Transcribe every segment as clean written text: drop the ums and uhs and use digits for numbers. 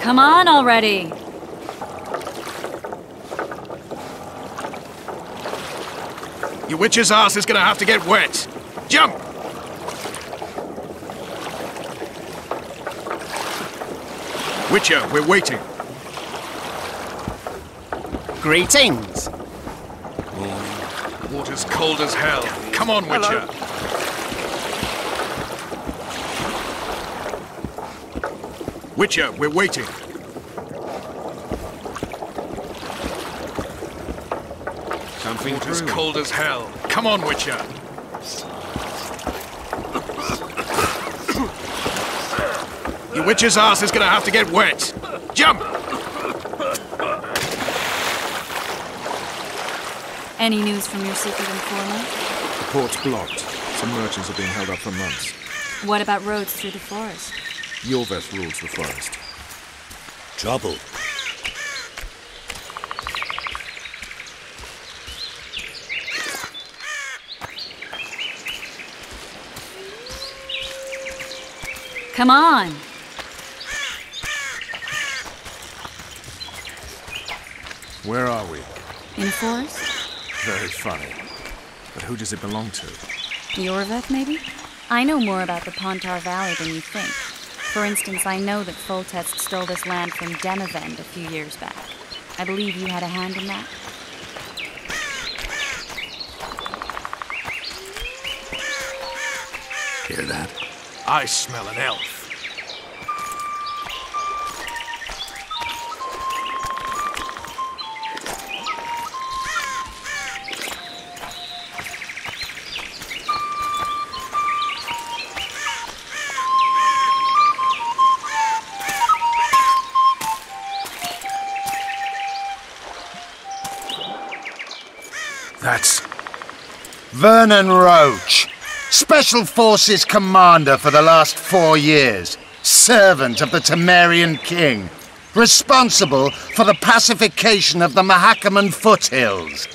Come on already! Your witch's ass is gonna have to get wet. Jump! Witcher, we're waiting. Greetings. Water's cold as hell. Come on, Witcher. Witcher, we're waiting. Water's cold as hell. Come on, Witcher. Your witch's ass is gonna have to get wet. Jump! Any news from your secret informant? The port's blocked. Some merchants are being held up for months. What about roads through the forest? Yorveth rules the forest. Trouble. Come on! Where are we? In a forest? Very funny. But who does it belong to? Yorveth, maybe? I know more about the Pontar Valley than you think. For instance, I know that Foltest stole this land from Demavend a few years back. I believe you had a hand in that. Hear that? I smell an elf. That's Vernon Roach, Special Forces Commander for the last 4 years, servant of the Temerian King, responsible for the pacification of the Mahakaman foothills,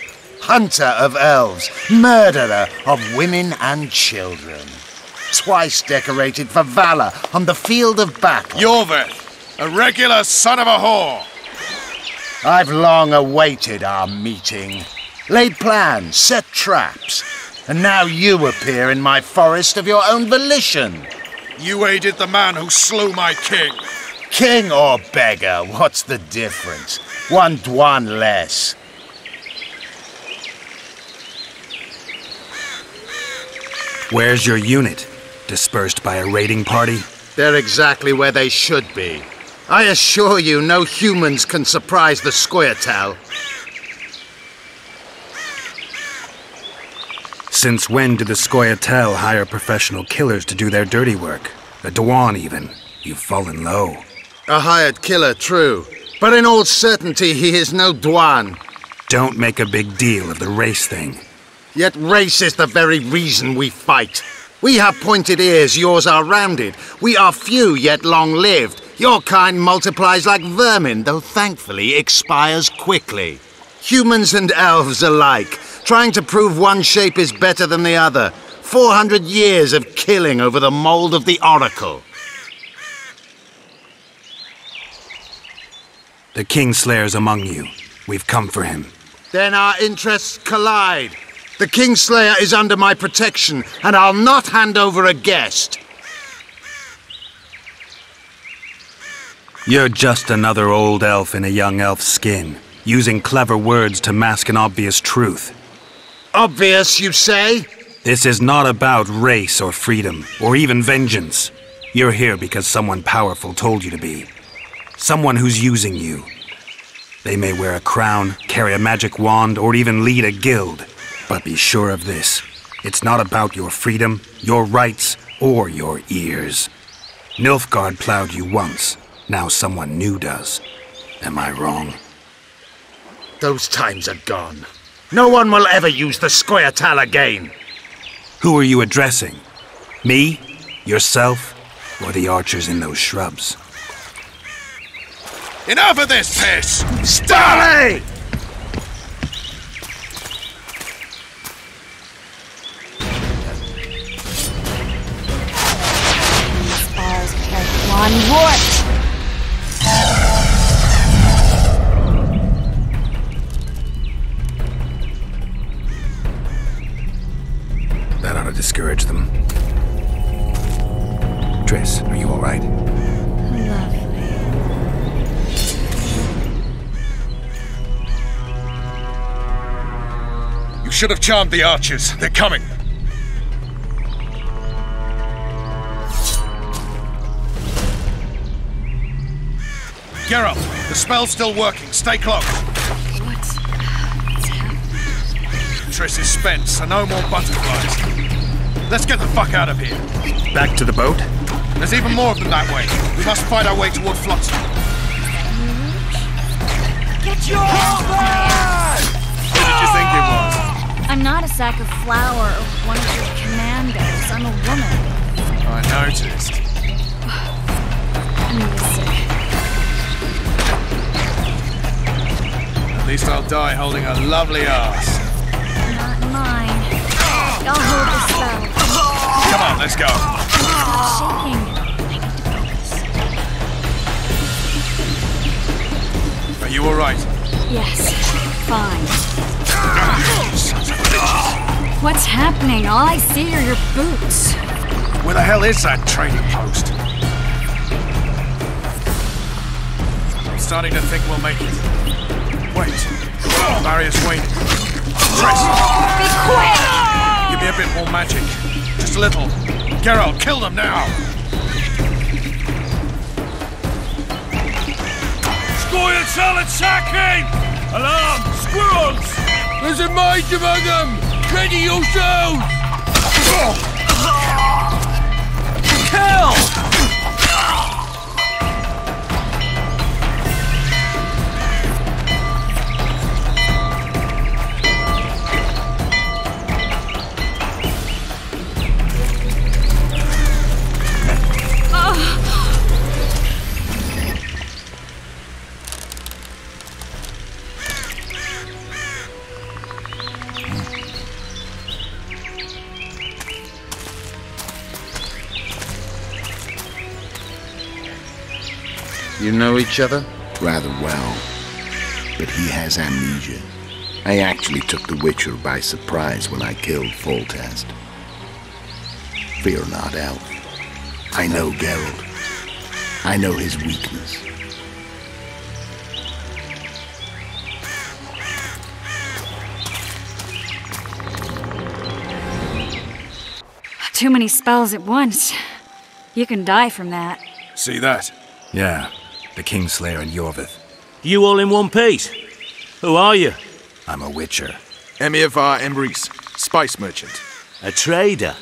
hunter of elves, murderer of women and children, twice decorated for valor on the field of battle. Yorveth, a regular son of a whore. I've long awaited our meeting. Laid plans, set traps, and now you appear in my forest of your own volition. You aided the man who slew my king. King or beggar, what's the difference? One Dwan less. Where's your unit? Dispersed by a raiding party? They're exactly where they should be. I assure you, no humans can surprise the Scoia'tael. Since when do the Scoia'tael hire professional killers to do their dirty work? A Dwan, even. You've fallen low. A hired killer, true. But in all certainty, he is no Dwan. Don't make a big deal of the race thing. Yet race is the very reason we fight. We have pointed ears, yours are rounded. We are few, yet long-lived. Your kind multiplies like vermin, though thankfully expires quickly. Humans and elves alike, trying to prove one shape is better than the other. 400 years of killing over the mold of the Oracle. The Kingslayer's among you. We've come for him. Then our interests collide. The Kingslayer is under my protection, and I'll not hand over a guest. You're just another old elf in a young elf's skin, using clever words to mask an obvious truth. Obvious, you say? This is not about race or freedom, or even vengeance. You're here because someone powerful told you to be. Someone who's using you. They may wear a crown, carry a magic wand, or even lead a guild. But be sure of this. It's not about your freedom, your rights, or your ears. Nilfgaard plowed you once. Now someone new does. Am I wrong? Those times are gone. No one will ever use the Scoia'tael again. Who are you addressing? Me? Yourself? Or the archers in those shrubs? Enough of this piss! Starley! Spars kept one warped! Triss, are you alright? Lovely. You should have charmed the archers. They're coming. Geralt, the spell's still working. Stay close. What's happening? Triss is spent, so no more butterflies. Let's get the fuck out of here. Back to the boat? There's even more of them that way. We must fight our way toward Flotsam. Get your man! Who did you think it was? I'm not a sack of flour or one of your commandos. I'm a woman. I noticed. I'm sick. At least I'll die holding a lovely ass. Not mine. I'll hold the spell. Come on, let's go. Stop shaking. I need to focus. Are you alright? Yes, fine. Sons of bitches. What's happening? All I see are your boots. Where the hell is that trading post? I'm starting to think we'll make it. Wait. The barrier's waiting. Triss! Be quick! Give me a bit more magic. Just a little. Geralt, kill them now! Squirrel salad sacking! Alarm! Squirrels! There's a mage among them! Ready yourselves! Kill! You know each other? Rather well, but he has amnesia. I actually took the Witcher by surprise when I killed Foltest. Fear not, Elf. I know Geralt. I know his weakness. Too many spells at once. You can die from that. See that? Yeah, the Kingslayer and Yorvith. You all in one piece? Who are you? I'm a Witcher. Emir var Emrys, spice merchant. A trader?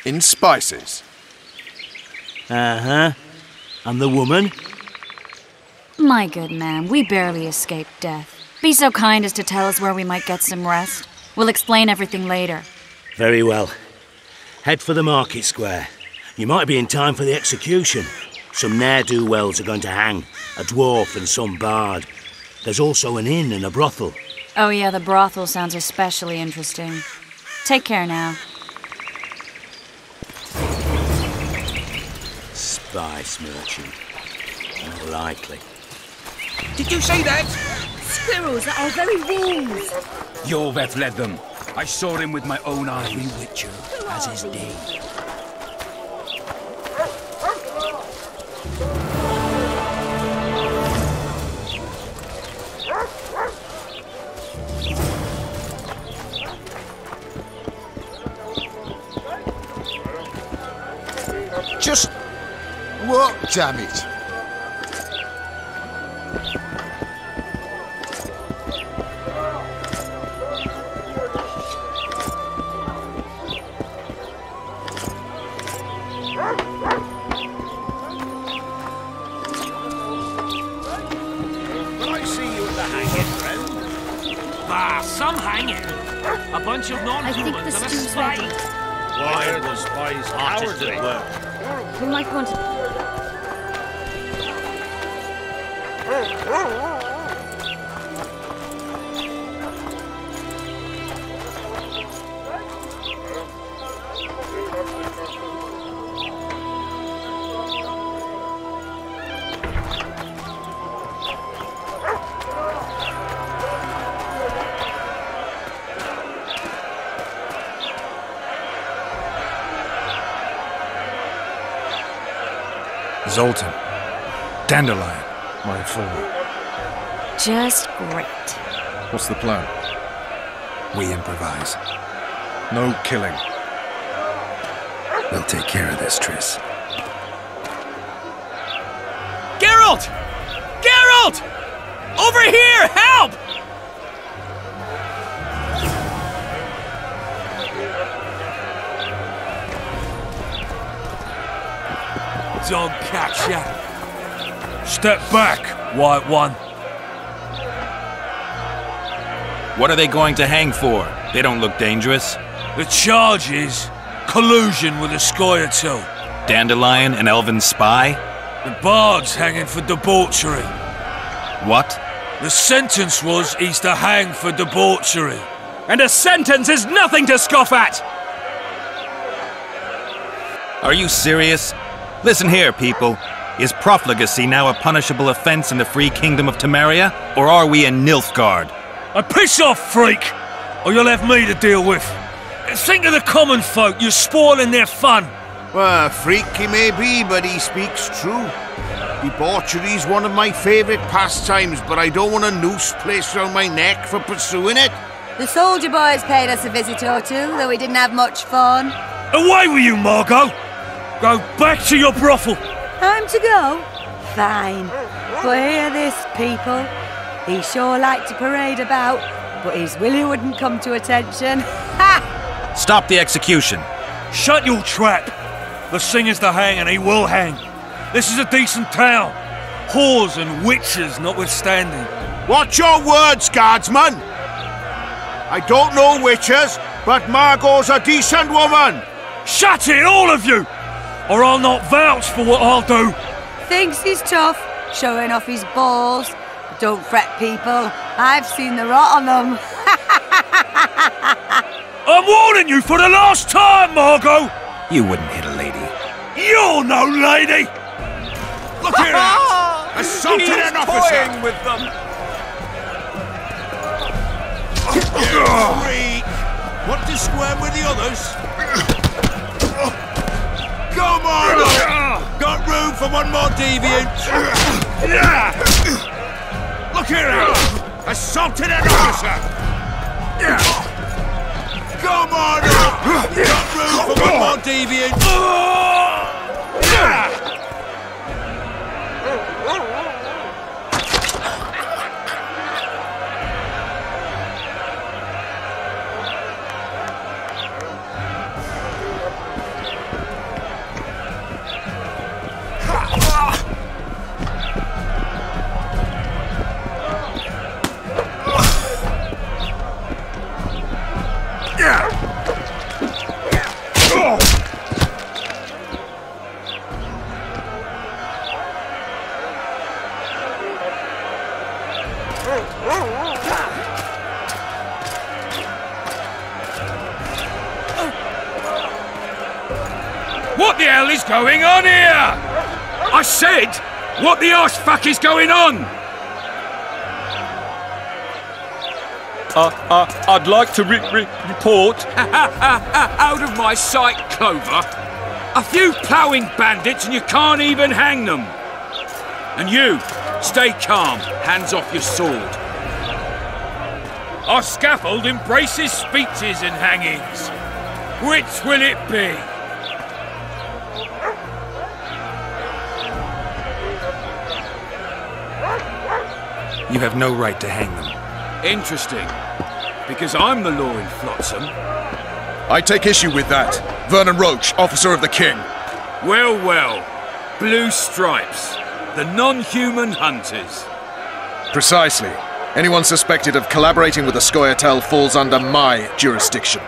In spices. Uh-huh. And the woman? My good man, we barely escaped death. Be so kind as to tell us where we might get some rest. We'll explain everything later. Very well. Head for the market square. You might be in time for the execution. Some ne'er-do-wells are going to hang. A dwarf and some bard. There's also an inn and a brothel. Oh yeah, the brothel sounds especially interesting. Take care now. Spice merchant. Not likely. Did you see that? Squirrels at our very walls. Yorveth led them. I saw him with my own eye. Witcher, as his day. Just... what, damn it? Some hanging. A bunch of non-humans I think the and a stew's spy. ready. Why are the spies hardest at work? We might want to... Zoltan. Dandelion. My informant. Just great. What's the plan? We improvise. No killing. We'll take care of this, Triss. Geralt! Geralt! Over here! Help! Don't catch ya. Step back, White One. What are they going to hang for? They don't look dangerous. The charge is collusion with the Witcher2. Dandelion, an elven spy? The bard's hanging for debauchery. What? The sentence was he's to hang for debauchery. And a sentence is nothing to scoff at! Are you serious? Listen here, people. Is profligacy now a punishable offense in the free kingdom of Temeria? Or are we in Nilfgaard? Piss off, freak! Or you'll have me to deal with. Think of the common folk, you're spoiling their fun. Well, a freak he may be, but he speaks true. Debauchery's one of my favourite pastimes, but I don't want a noose placed around my neck for pursuing it. The soldier boys paid us a visit or two, though we didn't have much fun. Away with you, Margot! Go back to your brothel! Time to go? Fine. But hear this, people. He sure liked to parade about, but his Willie wouldn't come to attention. Ha! Stop the execution. Shut your trap! The singer's to hang and he will hang. This is a decent town. Whores and witches notwithstanding. Watch your words, guardsman! I don't know witches, but Margot's a decent woman! Shut it, all of you! Or I'll not vouch for what I'll do. Thinks he's tough, showing off his balls. Don't fret, people. I've seen the rot on them. I'm warning you for the last time, Margot! You wouldn't hit a lady. You're no lady! Look here, lads! Assaulted an officer! Toying with them! Freak! Want to squirm with the others? Come on! Got room for one more deviant! Look here, lads! Assaulted an officer! Come on! Got room for one more deviant! What the hell is going on here? I said, what the arse fuck is going on? I'd like to report. Out of my sight, Clover. A few ploughing bandits and you can't even hang them. And you, stay calm, hands off your sword. Our scaffold embraces speeches and hangings. Which will it be? You have no right to hang them. Interesting. Because I'm the law in Flotsam. I take issue with that. Vernon Roach, officer of the king. Well, well. Blue stripes. The non-human hunters. Precisely. Anyone suspected of collaborating with the Scoia'tael falls under my jurisdiction.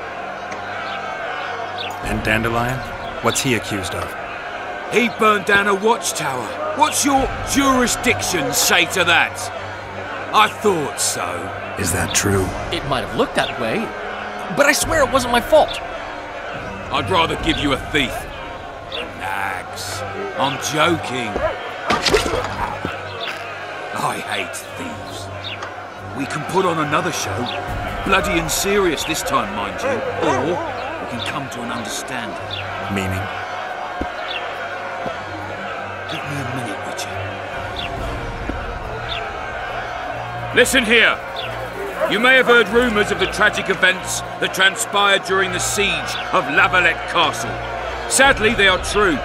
And Dandelion? What's he accused of? He burned down a watchtower. What's your jurisdiction say to that? I thought so. Is that true? It might have looked that way, but I swear it wasn't my fault. I'd rather give you a thief. Nags. I'm joking. I hate thieves. We can put on another show. Bloody and serious this time, mind you. Or we can come to an understanding. Meaning? It Listen here. You may have heard rumours of the tragic events that transpired during the siege of Lavalette Castle. Sadly, they are true.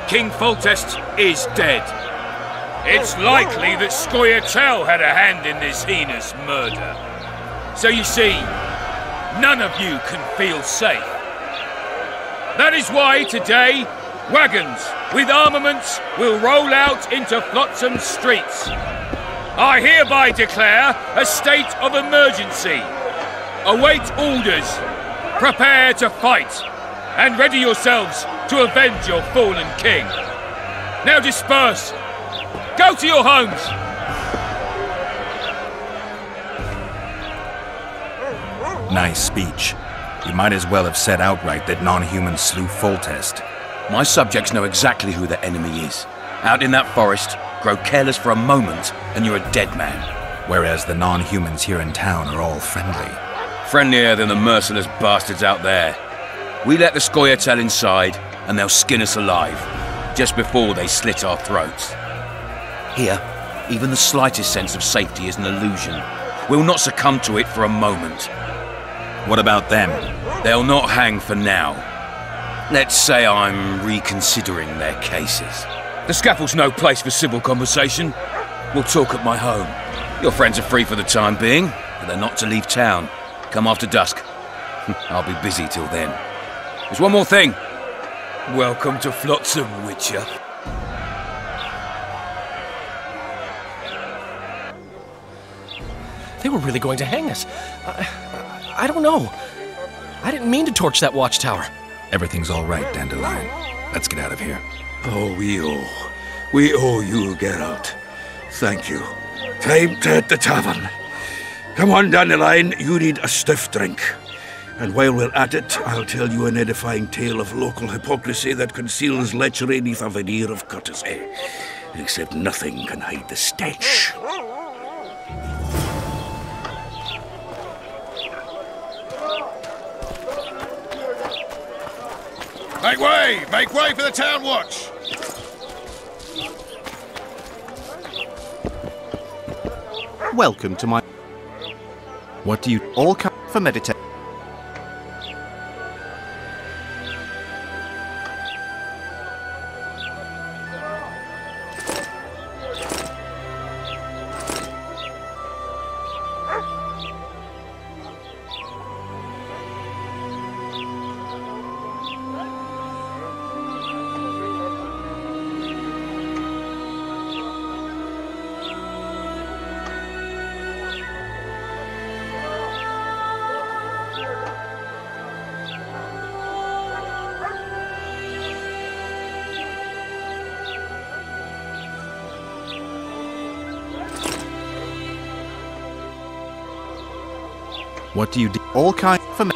King Foltest is dead. It's likely that Scoia'tael had a hand in this heinous murder. So you see, none of you can feel safe. That is why today, wagons with armaments will roll out into Flotsam streets. I hereby declare a state of emergency. Await orders. Prepare to fight. And ready yourselves to avenge your fallen king. Now disperse. Go to your homes. Nice speech. You might as well have said outright that non-humans slew Foltest. My subjects know exactly who their enemy is. Out in that forest, grow careless for a moment, and you're a dead man. Whereas the non-humans here in town are all friendly. Friendlier than the merciless bastards out there. We let the Scoia'tael inside, and they'll skin us alive, just before they slit our throats. Here, even the slightest sense of safety is an illusion. We'll not succumb to it for a moment. What about them? They'll not hang for now. Let's say I'm reconsidering their cases. The scaffold's no place for civil conversation. We'll talk at my home. Your friends are free for the time being, but they're not to leave town. Come after dusk. I'll be busy till then. There's one more thing. Welcome to Flotsam, Witcher. They were really going to hang us. I don't know. I didn't mean to torch that watchtower. Everything's all right, Dandelion. Let's get out of here. Oh, we owe you, Geralt. Thank you. Time to hit the tavern. Come on, Dandelion, you need a stiff drink. And while we're at it, I'll tell you an edifying tale of local hypocrisy that conceals lechery neath a veneer of courtesy. Except nothing can hide the stench. Make way! Make way for the town watch! Welcome to my... What do you... All come for meditation. What do you do? All kind for me.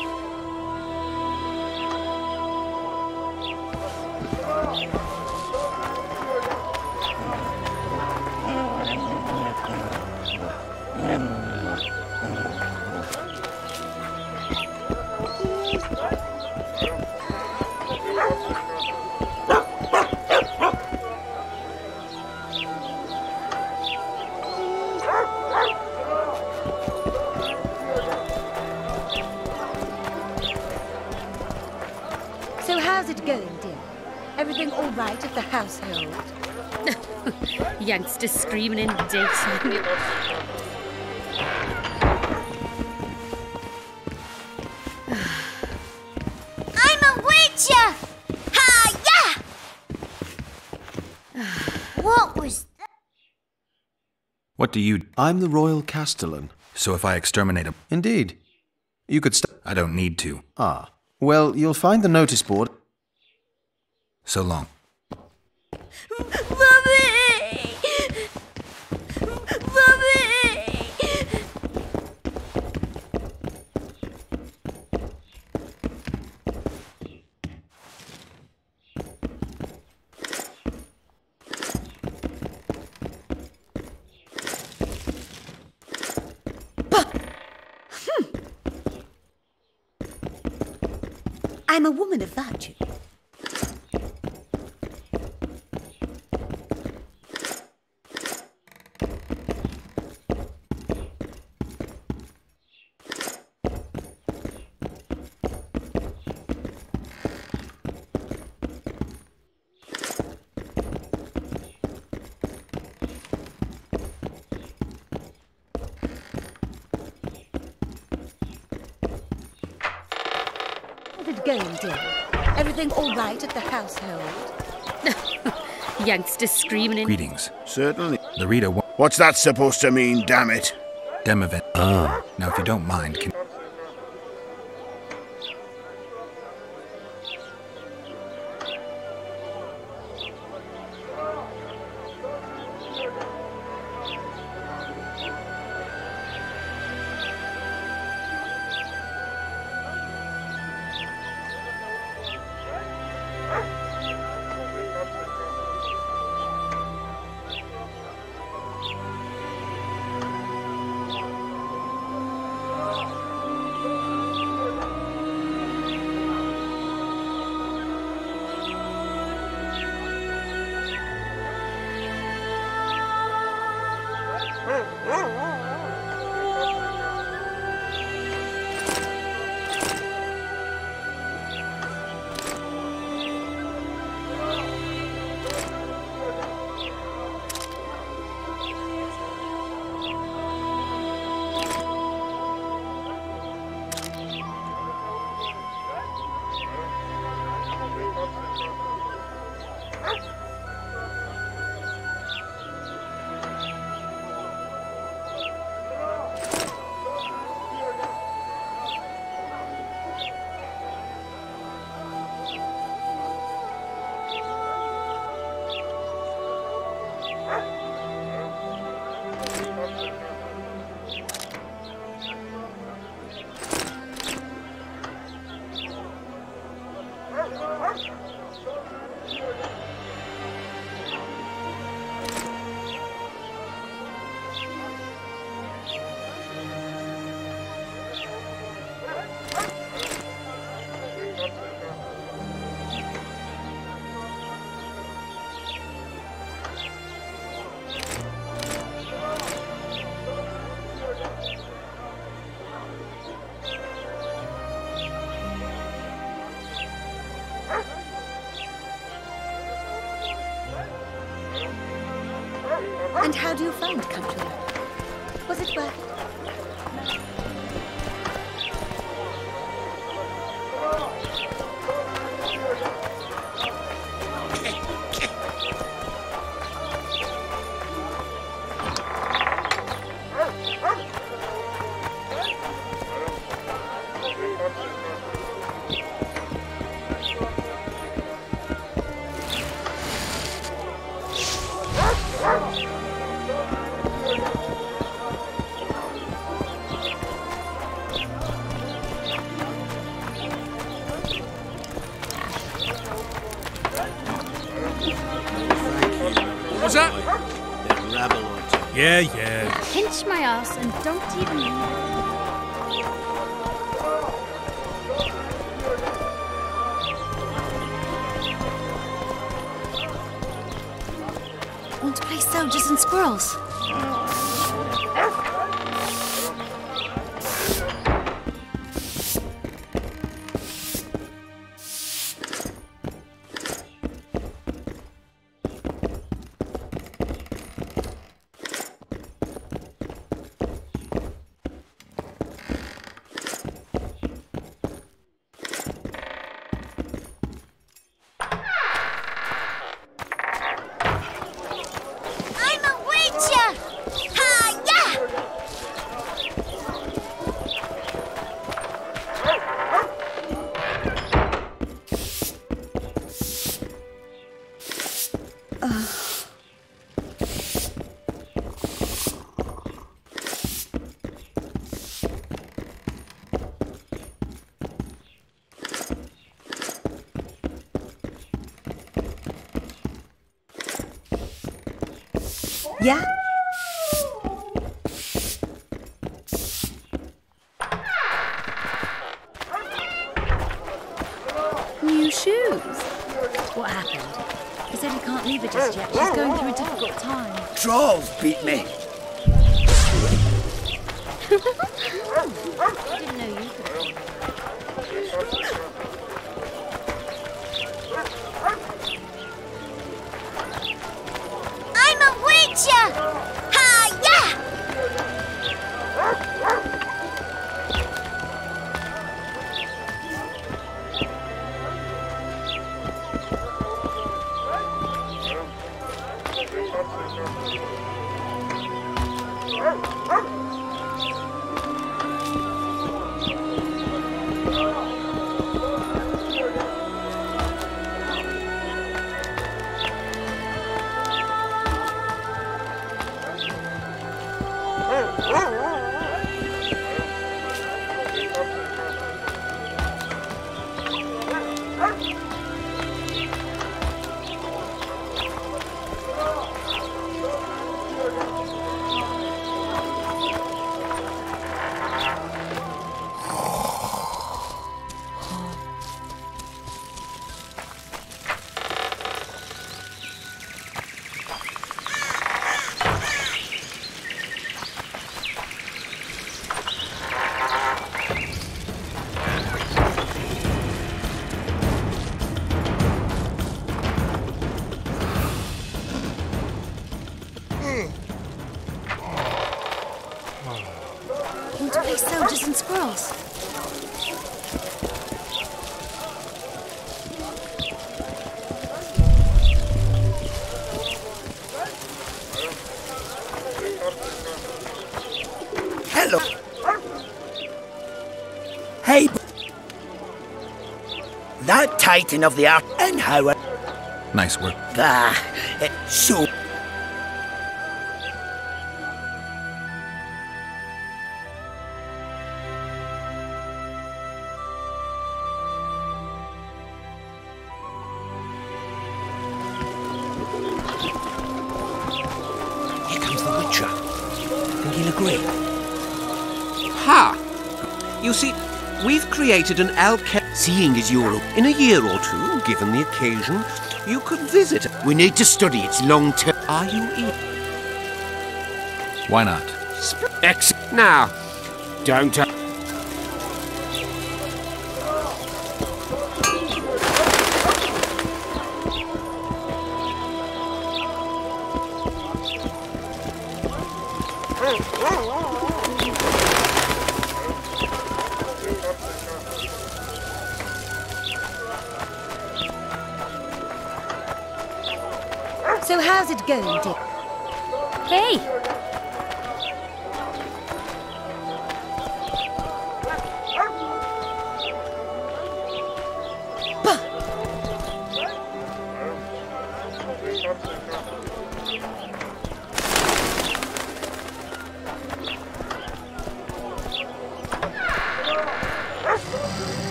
So how's it going, dear? Everything all right at the household? Youngsters screaming in daytime. I'm a witcher! Ha! Yeah! What was that? What do you... I'm the Royal Castellan. So if I exterminate a... Indeed. You could I don't need to. Ah. Well, you'll find the notice board. So long. Mummy! Mummy! I'm a woman of virtue. going, dear? Everything all right at the household? Youngster screaming in... Greetings. Certainly. The reader... What's that supposed to mean, damn it? Demavent. Ah. Now, if you don't mind, can... And how do you find country? Was it worth it? What's that? Yeah. Pinch my ass and don't even move. Want to play soldiers and squirrels? Yeah? New shoes? What happened? He said he can't leave her just yet. She's going through a difficult time. Trolls beat me. I didn't know you could. I'm a Witcher! Ha-ya! squirrels. Hello. Hey. That Titan of the Art and how... Nice work. So... Here comes the Witcher. Think he'll agree? Ha! You see, we've created an alchemy. Seeing as you're in a year or two, given the occasion, you could visit. We need to study its long term. Are you in? Why not? Now, don't. So how's it going, dear? Hey!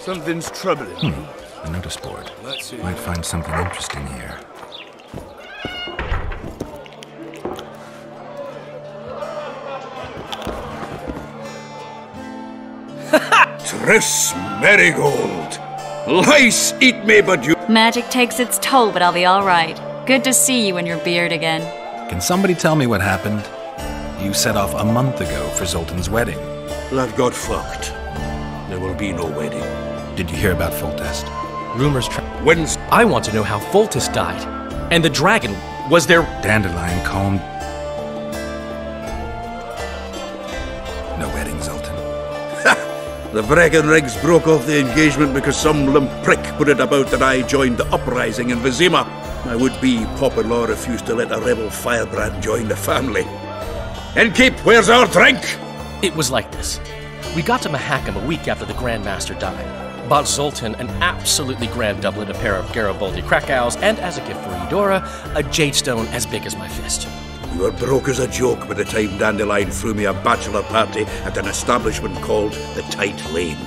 Something's troubling me. A notice board. Let's see. Might find something interesting here. Triss Marigold. Lice eat me, but you... Magic takes its toll, but I'll be all right. Good to see you and your beard again. Can somebody tell me what happened? You set off a month ago for Zoltan's wedding. Lad got fucked. There will be no wedding. Did you hear about Foltest? Rumors When's... I want to know how Foltest died. And the dragon, was there... Dandelion calmed... No wedding, Zoltan. The Breckenrigs broke off the engagement because some limp prick put it about that I joined the uprising in Vizima. My would-be Popper-law refused to let a rebel firebrand join the family. Innkeep, where's our drink? It was like this. We got to Mahakam a week after the Grand Master died. Bought Zoltan an absolutely grand doublet, a pair of Garibaldi Krakows, and as a gift for Eudora, a jadestone as big as my fist. You were broke as a joke by the time Dandelion threw me a bachelor party at an establishment called the Tight Lane.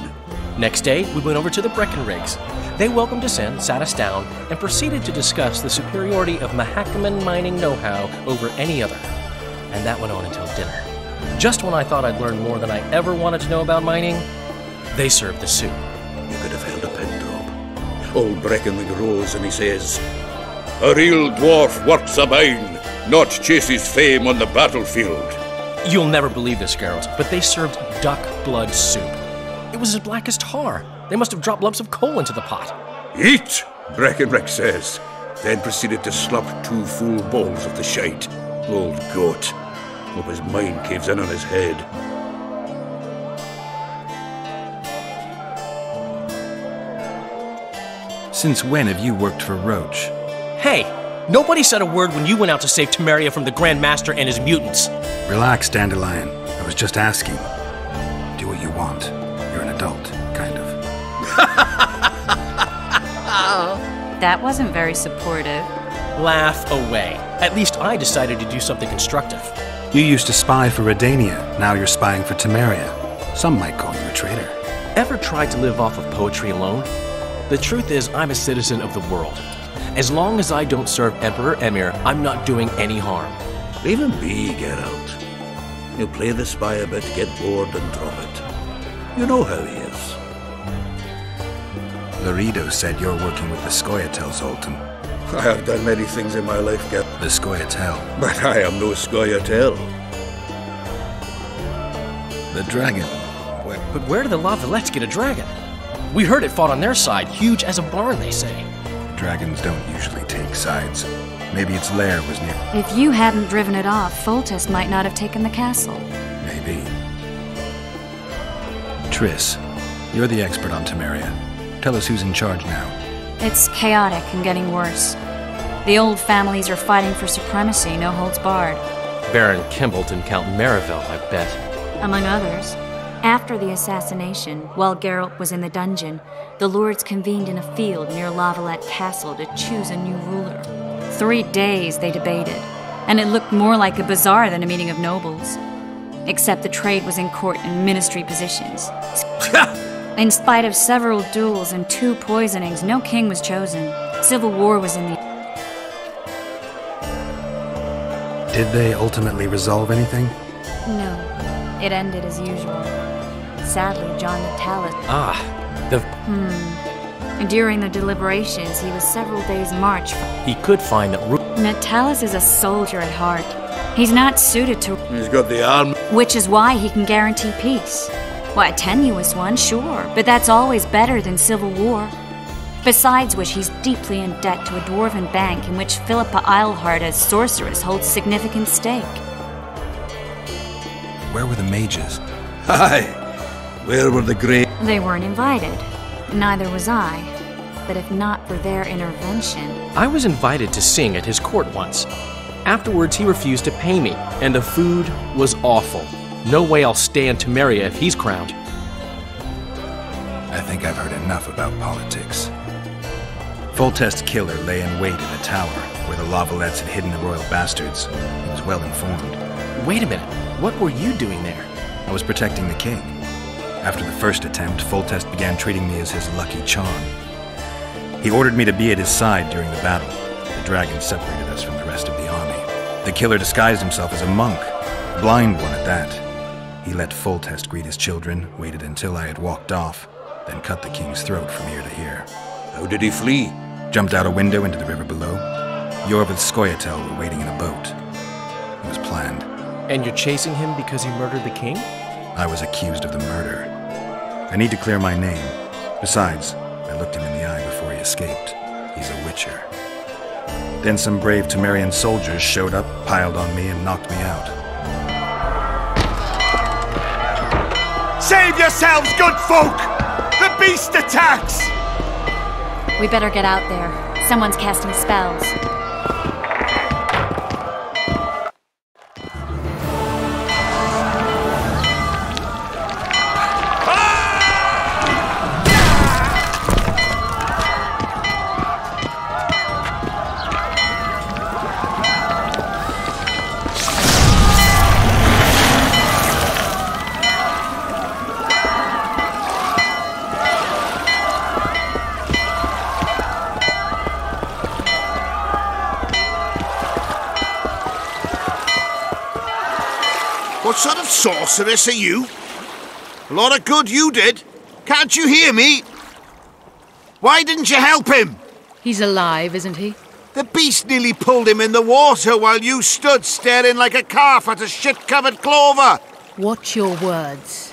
Next day, we went over to the Breckenrigs. They welcomed us in, sat us down, and proceeded to discuss the superiority of Mahakaman mining know-how over any other. And that went on until dinner. Just when I thought I'd learned more than I ever wanted to know about mining, they served the soup. You could have held a pin drop. Old Breckenrig rose and he says, "A real dwarf works a mine, not chases fame on the battlefield." You'll never believe this, Geralt, but they served duck blood soup. It was as black as tar. They must have dropped lumps of coal into the pot. "Eat," Breckenrig says, then proceeded to slop 2 full bowls of the shite. Old goat. Hope his mind caves in on his head. Since when have you worked for Roach? Hey, nobody said a word when you went out to save Temeria from the Grand Master and his mutants. Relax, Dandelion. was just asking. Do what you want. You're an adult, kind of. That wasn't very supportive. Laugh away. At least I decided to do something constructive. You used to spy for Redania. Now you're spying for Temeria. Some might call you a traitor. Ever tried to live off of poetry alone? The truth is, I'm a citizen of the world. As long as I don't serve Emperor Emir, I'm not doing any harm. Leave him be, Geralt. He'll play the spy a bit, get bored and drop it. You know how he is. Laredo said you're working with the Scoia'tael, Zoltan. I have done many things in my life, Geralt. The Scoia'tael. But I am no Scoia'tael. The dragon. But where do the Lavalettes get a dragon? We heard it fought on their side, huge as a barn, they say. Dragons don't usually take sides. Maybe its lair was near. If you hadn't driven it off, Foltest might not have taken the castle. Maybe. Triss, you're the expert on Temeria. Tell us who's in charge now. It's chaotic and getting worse. The old families are fighting for supremacy, no holds barred. Baron Kimbolt and Count Merivale, I bet. Among others. After the assassination, while Geralt was in the dungeon, the lords convened in a field near Lavalette Castle to choose a new ruler. 3 days they debated, and it looked more like a bazaar than a meeting of nobles. Except the trade was in court and ministry positions. In spite of several duels and 2 poisonings, no king was chosen. Civil war was in the... Did they ultimately resolve anything? No. It ended as usual. Sadly, John Natalis... During the deliberations, he was several days' march from... He could find that... Natalis is a soldier at heart. He's not suited to... He's got the arm... Which is why he can guarantee peace. Why, a tenuous one, sure, but that's always better than civil war. Besides which, he's deeply in debt to a dwarven bank in which Philippa Eilhart, as sorceress, holds significant stake. Where were the mages? Aye. Where were the great... They weren't invited. Neither was I. But if not for their intervention... I was invited to sing at his court once. Afterwards, he refused to pay me, and the food was awful. No way I'll stay in Temeria if he's crowned. I think I've heard enough about politics. Foltest's killer lay in wait in a tower where the Lavalettes had hidden the royal bastards. He was well informed. Wait a minute. What were you doing there? I was protecting the king. After the first attempt, Foltest began treating me as his lucky charm. He ordered me to be at his side during the battle. The dragon separated us from the rest of the army. The killer disguised himself as a monk, a blind one at that. He let Foltest greet his children, waited until I had walked off, then cut the king's throat from ear to ear. How did he flee? Jumped out a window into the river below. Yorvith Scoia'tael were waiting in a boat. It was planned. And you're chasing him because he murdered the king? I was accused of the murder. I need to clear my name. Besides, I looked him in the eye before he escaped. He's a witcher. Then some brave Temerian soldiers showed up, piled on me, and knocked me out. Save yourselves, good folk! The beast attacks! We better get out there. Someone's casting spells. What sort of sorceress are you? A lot of good you did. Can't you hear me? Why didn't you help him? He's alive, isn't he? The beast nearly pulled him in the water while you stood staring like a calf at a shit-covered clover. Watch your words.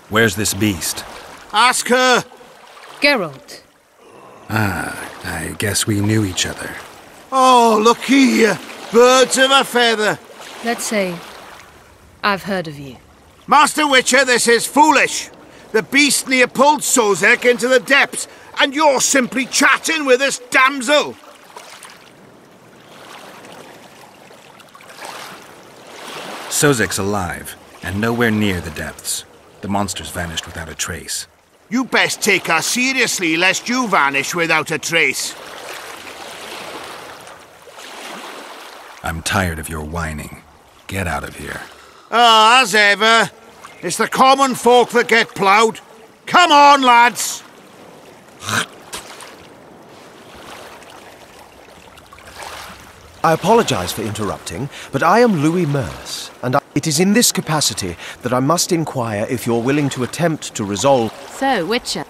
Where's this beast? Ask her. Geralt. Ah, I guess we knew each other. Oh, look here. Birds of a feather. Let's say I've heard of you. Master Witcher, this is foolish. The beast near pulled Sozek into the depths, and you're simply chatting with this damsel. Sozek's alive, and nowhere near the depths. The monsters vanished without a trace. You best take us seriously, lest you vanish without a trace. I'm tired of your whining. Get out of here. Ah, as ever. It's the common folk that get ploughed. Come on, lads! I apologize for interrupting, but I am Louis Merce, and it is in this capacity that I must inquire if you're willing to attempt to resolve... So, Witcher.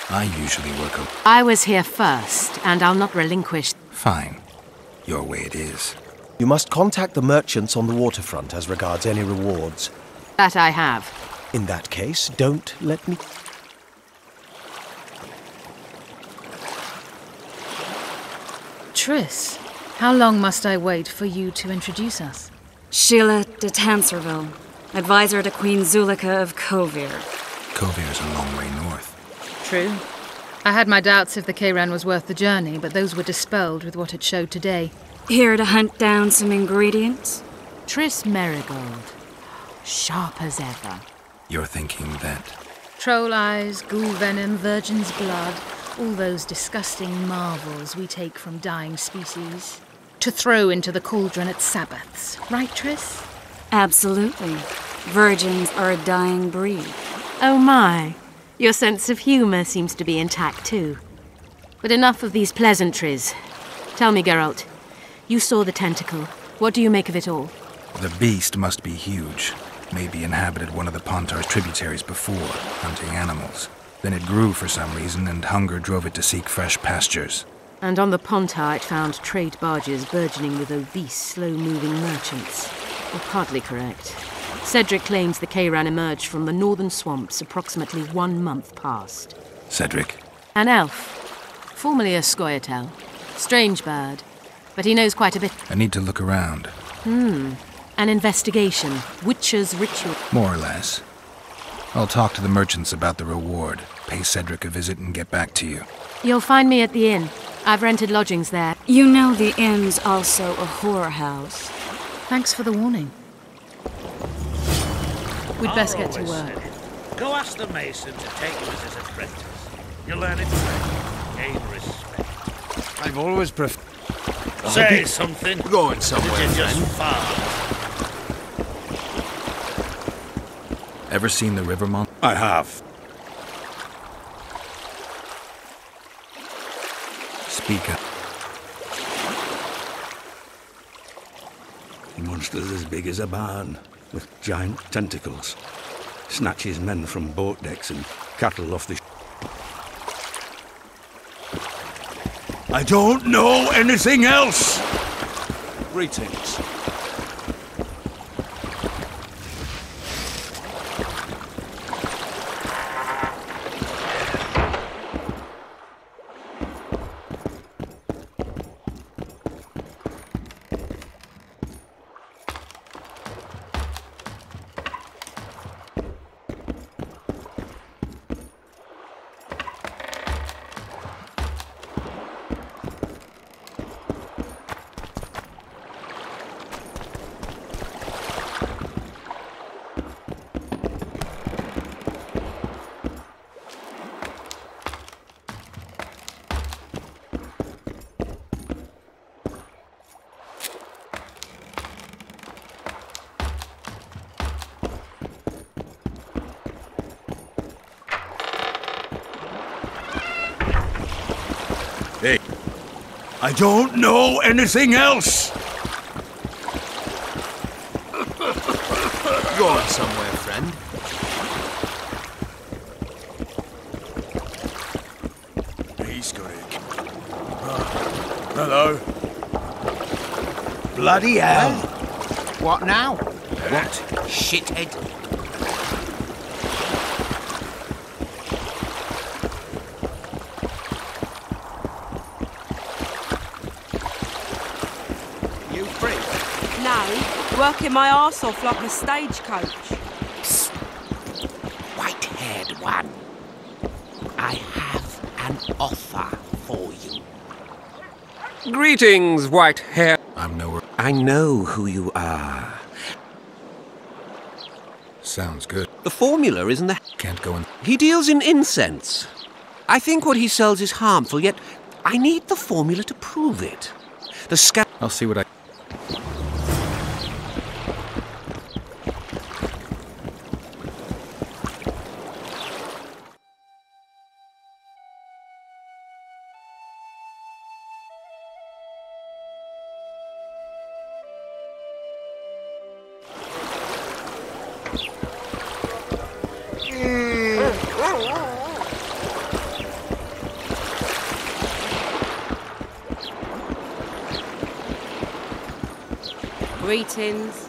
I usually work a... I was here first, and I'll not relinquish... Fine. Your way it is. You must contact the merchants on the waterfront as regards any rewards. That I have. In that case, don't let me... Triss, how long must I wait for you to introduce us? Sheila de Tanserville, advisor to Queen Zulika of Kovir. Kovir's a long way north. True. I had my doubts if the Kayran was worth the journey, but those were dispelled with what it showed today. Here to hunt down some ingredients? Triss Merigold. Sharp as ever. You're thinking that... Troll eyes, ghoul venom, virgin's blood, all those disgusting marvels we take from dying species, to throw into the cauldron at Sabbaths. Right, Triss? Absolutely. Virgins are a dying breed. Oh my. Your sense of humour seems to be intact too. But enough of these pleasantries. Tell me, Geralt, you saw the tentacle. What do you make of it all? The beast must be huge. Maybe inhabited one of the Pontar's tributaries before, hunting animals. Then it grew for some reason, and hunger drove it to seek fresh pastures. And on the Pontar it found trade barges burgeoning with obese, slow-moving merchants. You're partly correct. Cedric claims the Kayran emerged from the northern swamps approximately 1 month past. Cedric? An elf. Formerly a Scoia'tael. Strange bird. But he knows quite a bit. I need to look around. An investigation. Witcher's ritual. More or less. I'll talk to the merchants about the reward, pay Cedric a visit and get back to you. You'll find me at the inn. I've rented lodgings there. You know the inn's also a whorehouse. Thanks for the warning. We'd best get to work. Go ask the mason to take you as his apprentice. You'll learn it quick. Gain respect. I've always Say something. We're going somewhere, Did you just fart? Ever seen the river monster? I have. Speak up. The monster's as big as a barn, with giant tentacles. Snatches men from boat decks and cattle off the... I don't know anything else! Greetings. Hey, I don't know anything else! Going somewhere, friend. He's got it. Hello. Bloody hell! What now? What? Shithead? Working my arse off like a stagecoach. Psst. White-haired one. I have an offer for you. Greetings, white-haired... I'm nowhere... I know who you are. Sounds good. The formula is in the... Can't go in. He deals in incense. I think what he sells is harmful, yet I need the formula to prove it. The I'll see what I... Greetings.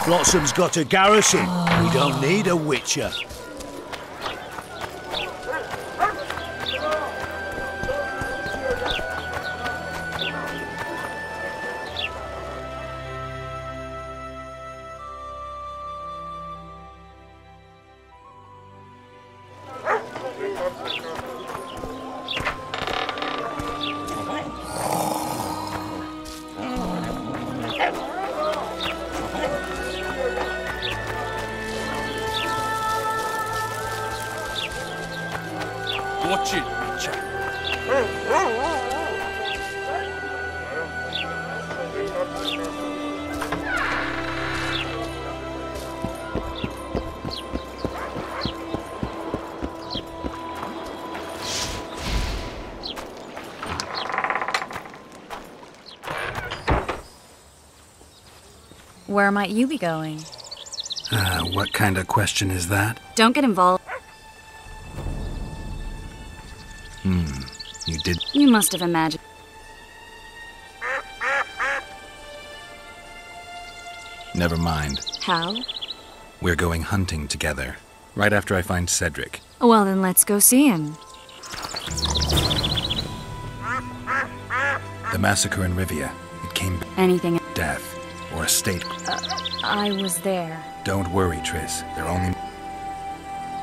Blossom's got a garrison. We don't need a Witcher. Watch it, Witcher. Where might you be going? What kind of question is that? Don't get involved. You did... You must have imagined. Never mind. How? We're going hunting together. Right after I find Cedric. Well, then let's go see him. The massacre in Rivia. It came... Anything... Death. Or a state... I was there. Don't worry, Triss. They're only...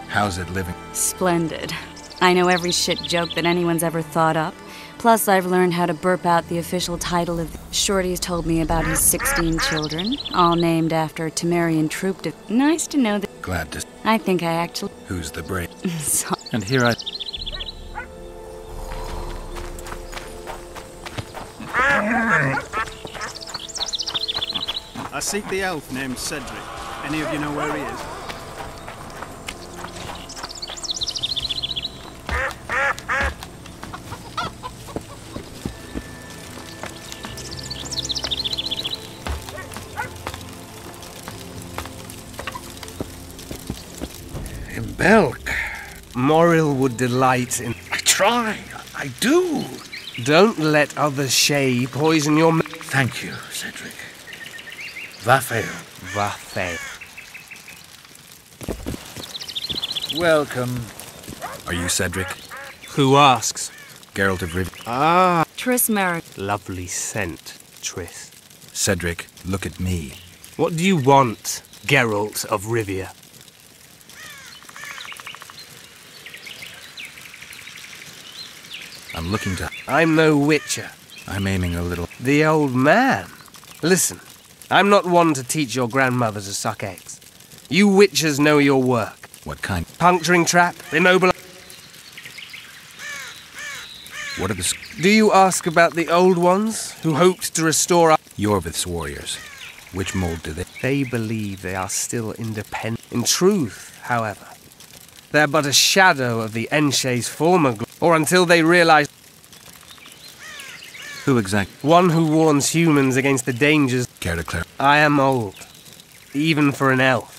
How's it living? Splendid. I know every shit joke that anyone's ever thought up. Plus, I've learned how to burp out the official title of... Shorty's told me about his 16 children, all named after Temerian troop. Nice to know that... Glad to... I think I actually... Who's the brave? So... And here I... I seek the elf named Cedric. Any of you know where he is? In Belk. Morrill would delight in... I try. I do. Don't let other shay poison your... Thank you, Cedric. Vafail. Vafail. Welcome. Are you Cedric? Who asks? Geralt of Rivia. Ah. Triss Merrick. Lovely scent, Triss. Cedric, look at me. What do you want, Geralt of Rivia? I'm looking to... I'm no Witcher. I'm aiming a little... The old man. Listen, I'm not one to teach your grandmother to suck eggs. You Witchers know your work. What kind? Puncturing trap, immobilize... What are the... Do you ask about the old ones, who hoped to restore our... Yorvith's warriors. Which mold do they... They believe they are still independent. In truth, however, they're but a shadow of the Enshay's former glory. Or until they realize... Who exactly? One who warns humans against the dangers... Care to clear? I am old. Even for an elf.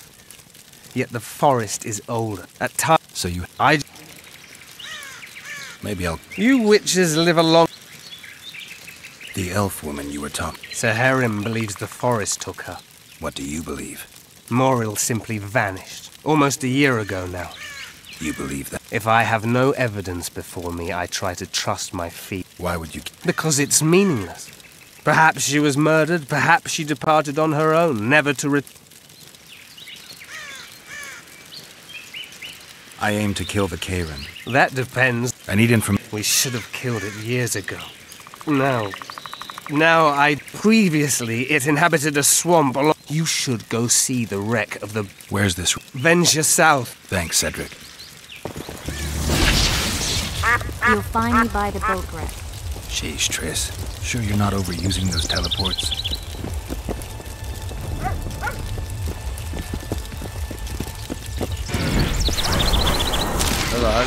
Yet the forest is older. At times... So you... Maybe I'll... You witches live along... The elf woman you were talking... Sir Herim believes the forest took her. What do you believe? Morrill simply vanished, almost a year ago now. You believe that? If I have no evidence before me, I try to trust my feet. Why would you? Because it's meaningless. Perhaps she was murdered, perhaps she departed on her own, never to return. I aim to kill the Karen. That depends. I need information. We should have killed it years ago. No. Previously, it inhabited a swamp along... You should go see the wreck of the... Where's this? Venture south. Thanks, Cedric. You'll find me by the boat wreck. Sheesh, Triss. Sure you're not overusing those teleports? Hello.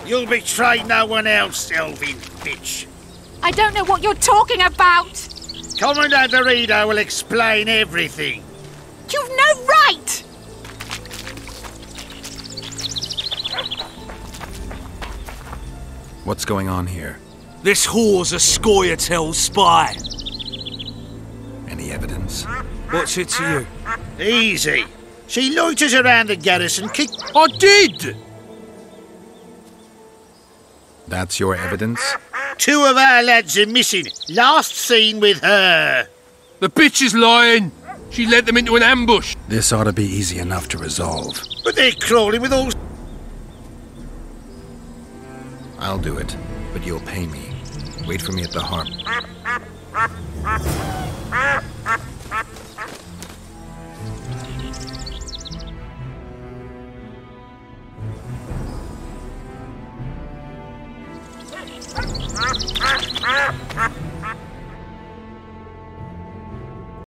You'll betray no one else, Elvin bitch. I don't know what you're talking about! Commandant Dorito will explain everything. You've no right! What's going on here? This whore's a Scoia'tael spy. Any evidence? What's it to you? Easy. She loiters around the garrison I did! That's your evidence? 2 of our lads are missing. Last seen with her. The bitch is lying. She led them into an ambush. This ought to be easy enough to resolve. But they're crawling with all... I'll do it, but you'll pay me. Wait for me at the harp.